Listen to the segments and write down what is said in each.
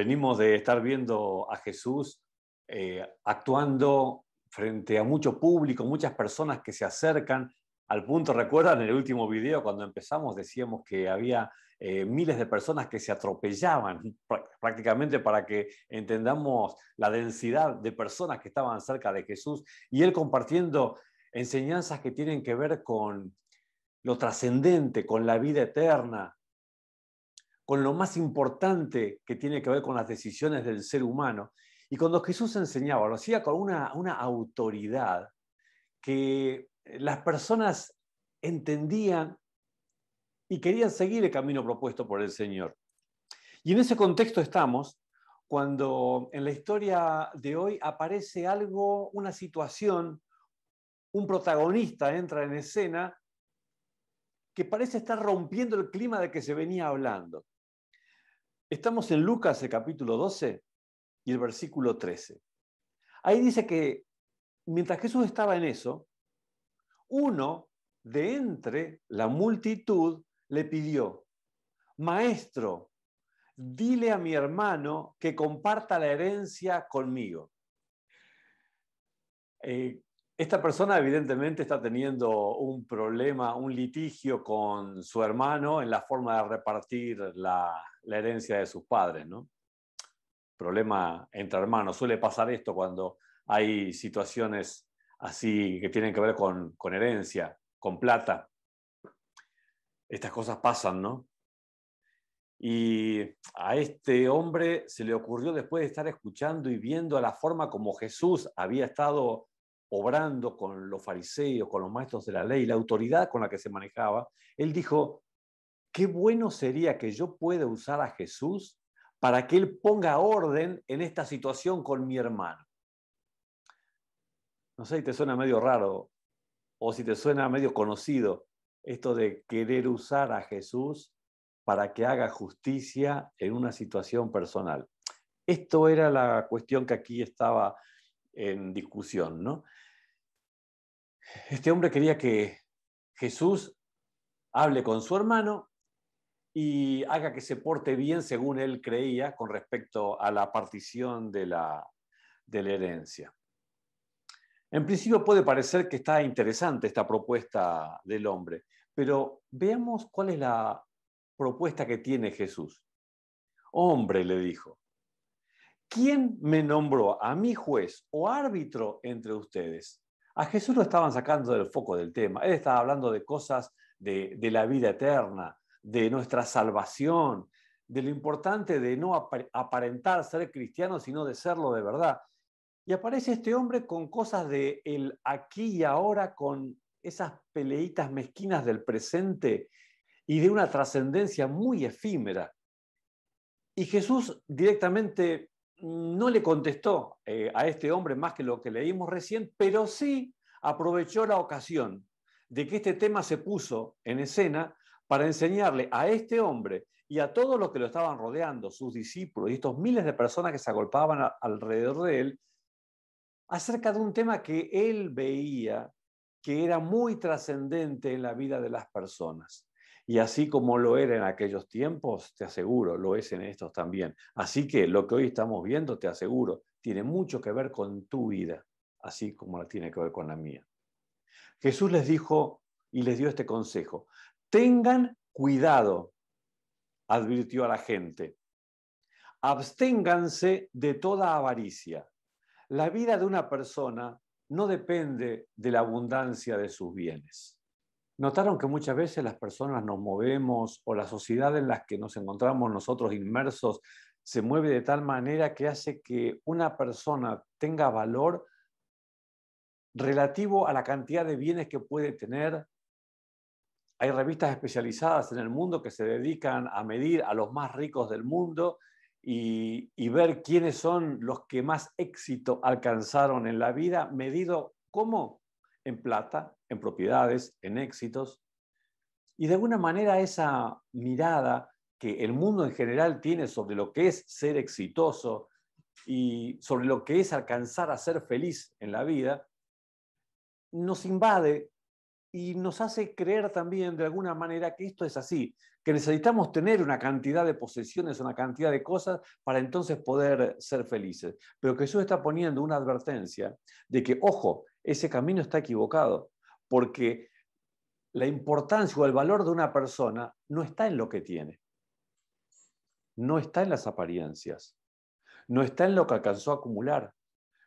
Venimos de estar viendo a Jesús actuando frente a mucho público, muchas personas que se acercan al punto. ¿Recuerdan en el último video cuando empezamos decíamos que había miles de personas que se atropellaban prácticamente para que entendamos la densidad de personas que estaban cerca de Jesús y él compartiendo enseñanzas que tienen que ver con lo trascendente, con la vida eterna, con lo más importante que tiene que ver con las decisiones del ser humano. Y cuando Jesús enseñaba, lo hacía con una autoridad que las personas entendían y querían seguir el camino propuesto por el Señor. Y en ese contexto estamos cuando en la historia de hoy aparece algo, una situación, un protagonista entra en escena que parece estar rompiendo el clima de que se venía hablando. Estamos en Lucas, el capítulo 12 y el versículo 13. Ahí dice que mientras Jesús estaba en eso, uno de entre la multitud le pidió: Maestro, dile a mi hermano que comparta la herencia conmigo. Esta persona evidentemente está teniendo un problema, un litigio con su hermano en la forma de repartir la herencia de sus padres, ¿no? Problema entre hermanos. Suele pasar esto cuando hay situaciones así que tienen que ver con herencia, con plata. Estas cosas pasan, ¿no? Y a este hombre se le ocurrió, después de estar escuchando y viendo la forma como Jesús había estado obrando con los fariseos, con los maestros de la ley, la autoridad con la que se manejaba, él dijo: qué bueno sería que yo pueda usar a Jesús para que él ponga orden en esta situación con mi hermano. No sé si te suena medio raro o si te suena medio conocido esto de querer usar a Jesús para que haga justicia en una situación personal. Esto era la cuestión que aquí estaba en discusión, ¿no? Este hombre quería que Jesús hable con su hermano y haga que se porte bien según él creía con respecto a la partición de la herencia. En principio puede parecer que está interesante esta propuesta del hombre, pero veamos cuál es la propuesta que tiene Jesús. Hombre, le dijo, ¿quién me nombró a mí juez o árbitro entre ustedes? A Jesús lo estaban sacando del foco del tema. Él estaba hablando de cosas de la vida eterna, de nuestra salvación, de lo importante de no aparentar ser cristiano, sino de serlo de verdad. Y aparece este hombre con cosas de el aquí y ahora, con esas peleitas mezquinas del presente y de una trascendencia muy efímera. Y Jesús directamente no le contestó a este hombre más que lo que leímos recién, pero sí aprovechó la ocasión de que este tema se puso en escena para enseñarle a este hombre y a todos los que lo estaban rodeando, sus discípulos y estos miles de personas que se agolpaban alrededor de él, acerca de un tema que él veía que era muy trascendente en la vida de las personas. Y así como lo era en aquellos tiempos, te aseguro, lo es en estos también. Así que lo que hoy estamos viendo, te aseguro, tiene mucho que ver con tu vida, así como la tiene que ver con la mía. Jesús les dijo y les dio este consejo: tengan cuidado, advirtió a la gente, absténganse de toda avaricia. La vida de una persona no depende de la abundancia de sus bienes. ¿Notaron que muchas veces las personas nos movemos o la sociedad en la que nos encontramos nosotros inmersos se mueve de tal manera que hace que una persona tenga valor relativo a la cantidad de bienes que puede tener? Hay revistas especializadas en el mundo que se dedican a medir a los más ricos del mundo y ver quiénes son los que más éxito alcanzaron en la vida, medido ¿cómo? En plata, en propiedades, en éxitos. Y de alguna manera esa mirada que el mundo en general tiene sobre lo que es ser exitoso y sobre lo que es alcanzar a ser feliz en la vida, nos invade y nos hace creer también de alguna manera que esto es así, que necesitamos tener una cantidad de posesiones, una cantidad de cosas para entonces poder ser felices. Pero Jesús está poniendo una advertencia de que, ojo, ese camino está equivocado, porque la importancia o el valor de una persona no está en lo que tiene, no está en las apariencias, no está en lo que alcanzó a acumular,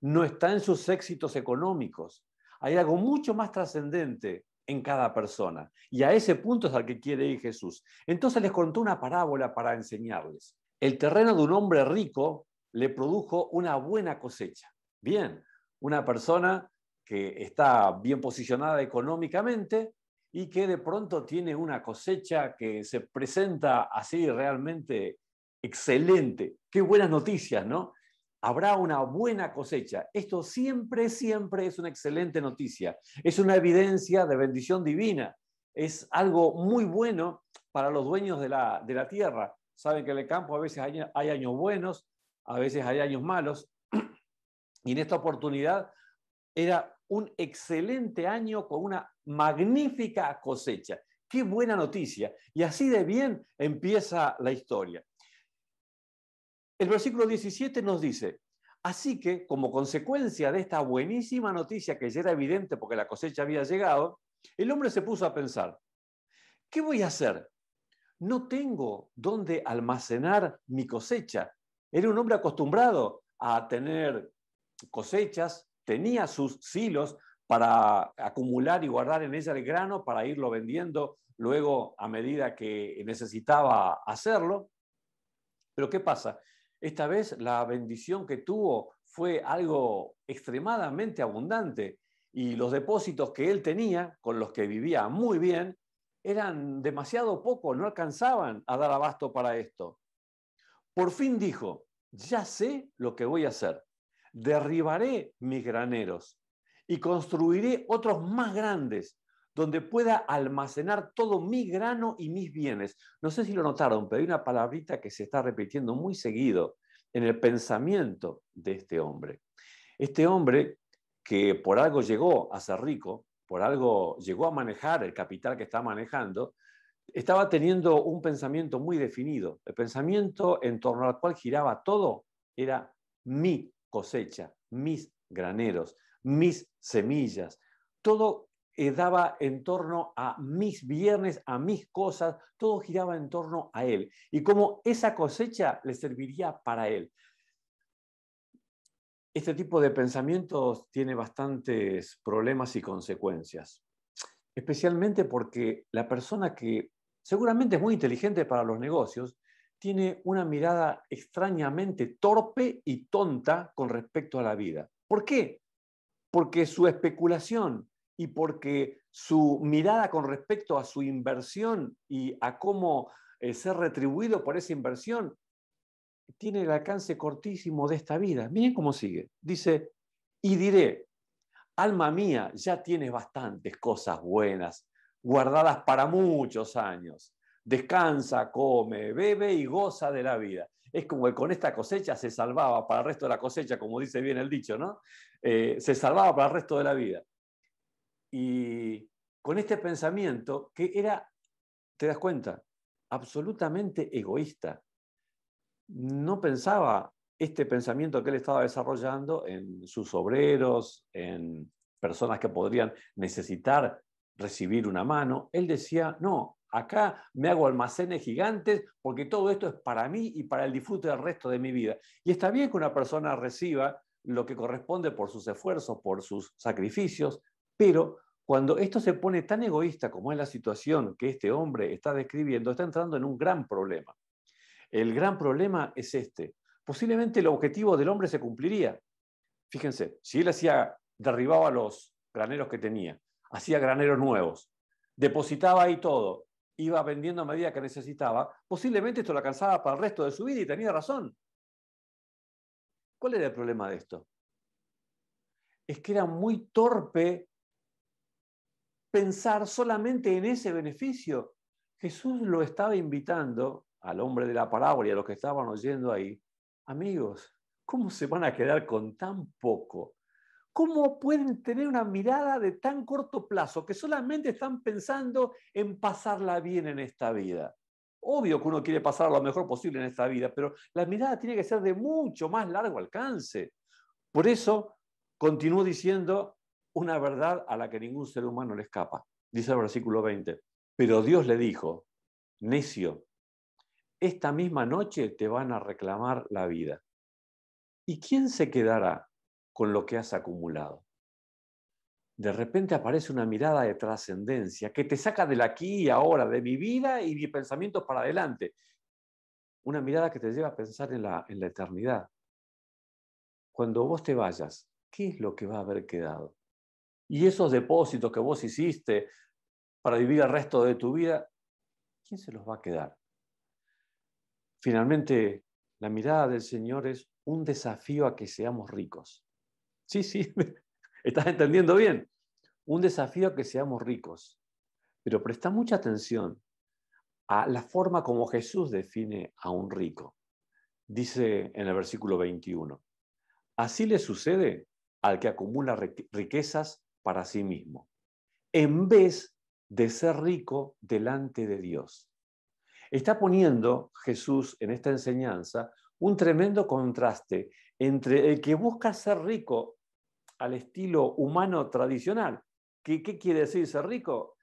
no está en sus éxitos económicos. Hay algo mucho más trascendente en cada persona. Y a ese punto es al que quiere ir Jesús. Entonces les contó una parábola para enseñarles. El terreno de un hombre rico le produjo una buena cosecha. Bien, una persona que está bien posicionada económicamente y que de pronto tiene una cosecha que se presenta así realmente excelente. Qué buenas noticias, ¿no? Habrá una buena cosecha. Esto siempre, siempre es una excelente noticia. Es una evidencia de bendición divina. Es algo muy bueno para los dueños de la tierra. Saben que en el campo a veces hay años buenos, a veces hay años malos. Y en esta oportunidad era un excelente año con una magnífica cosecha. Qué buena noticia. Y así de bien empieza la historia. El versículo 17 nos dice, así que como consecuencia de esta buenísima noticia que ya era evidente porque la cosecha había llegado, el hombre se puso a pensar, ¿qué voy a hacer? No tengo dónde almacenar mi cosecha. Era un hombre acostumbrado a tener cosechas, tenía sus silos para acumular y guardar en ella el grano para irlo vendiendo luego a medida que necesitaba hacerlo. Pero ¿qué pasa? Esta vez la bendición que tuvo fue algo extremadamente abundante y los depósitos que él tenía, con los que vivía muy bien, eran demasiado pocos, no alcanzaban a dar abasto para esto. Por fin dijo, ya sé lo que voy a hacer. Derribaré mis graneros y construiré otros más grandes donde pueda almacenar todo mi grano y mis bienes. No sé si lo notaron, pero hay una palabrita que se está repitiendo muy seguido en el pensamiento de este hombre. Este hombre que por algo llegó a ser rico, por algo llegó a manejar el capital que está manejando, estaba teniendo un pensamiento muy definido. El pensamiento en torno al cual giraba todo era mi cosecha, mis graneros, mis semillas. Todo daba en torno a mis bienes, a mis cosas, todo giraba en torno a él. Y como esa cosecha le serviría para él. Este tipo de pensamientos tiene bastantes problemas y consecuencias, especialmente porque la persona que seguramente es muy inteligente para los negocios tiene una mirada extrañamente torpe y tonta con respecto a la vida. ¿Por qué? Porque su especulación y porque su mirada con respecto a su inversión y a cómo ser retribuido por esa inversión tiene el alcance cortísimo de esta vida. Miren cómo sigue. Dice, y diré, alma mía, ya tienes bastantes cosas buenas, guardadas para muchos años. Descansa, come, bebe y goza de la vida. Es como que con esta cosecha se salvaba para el resto de la cosecha, como dice bien el dicho, ¿no? Se salvaba para el resto de la vida. Y con este pensamiento que era, te das cuenta, absolutamente egoísta. No pensaba este pensamiento que él estaba desarrollando en sus obreros, en personas que podrían necesitar recibir una mano. Él decía, no, acá me hago almacenes gigantes porque todo esto es para mí y para el disfrute del resto de mi vida. Y está bien que una persona reciba lo que corresponde por sus esfuerzos, por sus sacrificios, pero cuando esto se pone tan egoísta como es la situación que este hombre está describiendo, está entrando en un gran problema. El gran problema es este. Posiblemente el objetivo del hombre se cumpliría. Fíjense, si él derribaba los graneros que tenía, hacía graneros nuevos, depositaba ahí todo, iba vendiendo a medida que necesitaba, posiblemente esto lo alcanzaba para el resto de su vida y tenía razón. ¿Cuál era el problema de esto? Es que era muy torpe pensar solamente en ese beneficio. Jesús lo estaba invitando al hombre de la parábola y a los que estaban oyendo ahí, amigos, ¿cómo se van a quedar con tan poco? ¿Cómo pueden tener una mirada de tan corto plazo que solamente están pensando en pasarla bien en esta vida? Obvio que uno quiere pasar lo mejor posible en esta vida, pero la mirada tiene que ser de mucho más largo alcance. Por eso continúo diciendo una verdad a la que ningún ser humano le escapa. Dice el versículo 20, pero Dios le dijo, necio, esta misma noche te van a reclamar la vida. ¿Y quién se quedará con lo que has acumulado? De repente aparece una mirada de trascendencia que te saca del aquí y ahora, de mi vida y mis pensamientos para adelante. Una mirada que te lleva a pensar en la eternidad. Cuando vos te vayas, ¿qué es lo que va a haber quedado? Y esos depósitos que vos hiciste para vivir el resto de tu vida, ¿quién se los va a quedar? Finalmente, la mirada del Señor es un desafío a que seamos ricos. Sí, sí, estás entendiendo bien. Un desafío a que seamos ricos. Pero presta mucha atención a la forma como Jesús define a un rico. Dice en el versículo 21, así le sucede al que acumula riquezas para sí mismo, en vez de ser rico delante de Dios. Está poniendo Jesús en esta enseñanza un tremendo contraste entre el que busca ser rico al estilo humano tradicional. ¿Qué quiere decir ser rico?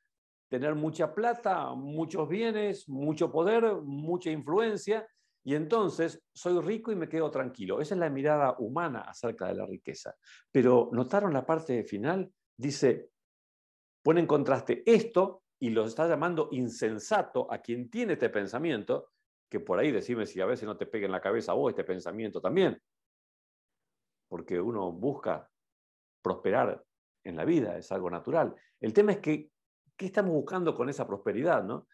Tener mucha plata, muchos bienes, mucho poder, mucha influencia, y entonces soy rico y me quedo tranquilo. Esa es la mirada humana acerca de la riqueza. Pero ¿notaron la parte final? Dice, pone en contraste esto y lo está llamando insensato a quien tiene este pensamiento, que por ahí decime si a veces no te pega en la cabeza a vos este pensamiento también, porque uno busca prosperar en la vida, es algo natural. El tema es que, ¿qué estamos buscando con esa prosperidad, no?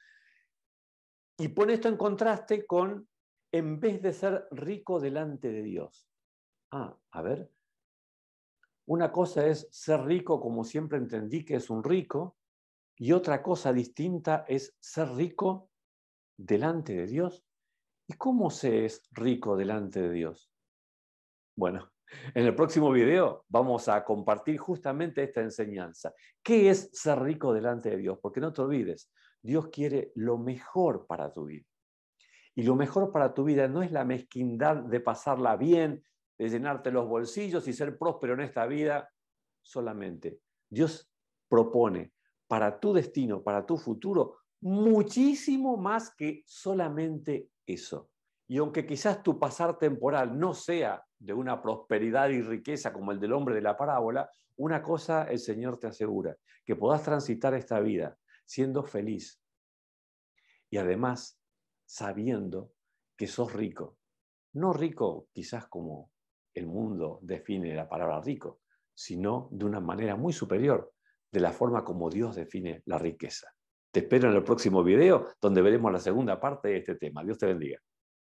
Y pone esto en contraste con, en vez de ser rico delante de Dios. A ver, una cosa es ser rico como siempre entendí que es un rico, y otra cosa distinta es ser rico delante de Dios. ¿Y cómo se es rico delante de Dios? Bueno, en el próximo video vamos a compartir justamente esta enseñanza. ¿Qué es ser rico delante de Dios? Porque no te olvides, Dios quiere lo mejor para tu vida. Y lo mejor para tu vida no es la mezquindad de pasarla bien, de llenarte los bolsillos y ser próspero en esta vida solamente. Dios propone para tu destino, para tu futuro, muchísimo más que solamente eso. Y aunque quizás tu pasar temporal no sea de una prosperidad y riqueza como el del hombre de la parábola, una cosa el Señor te asegura, que podás transitar esta vida siendo feliz y además sabiendo que sos rico. No rico quizás como el mundo define la palabra rico, sino de una manera muy superior, de la forma como Dios define la riqueza. Te espero en el próximo video donde veremos la segunda parte de este tema. Dios te bendiga.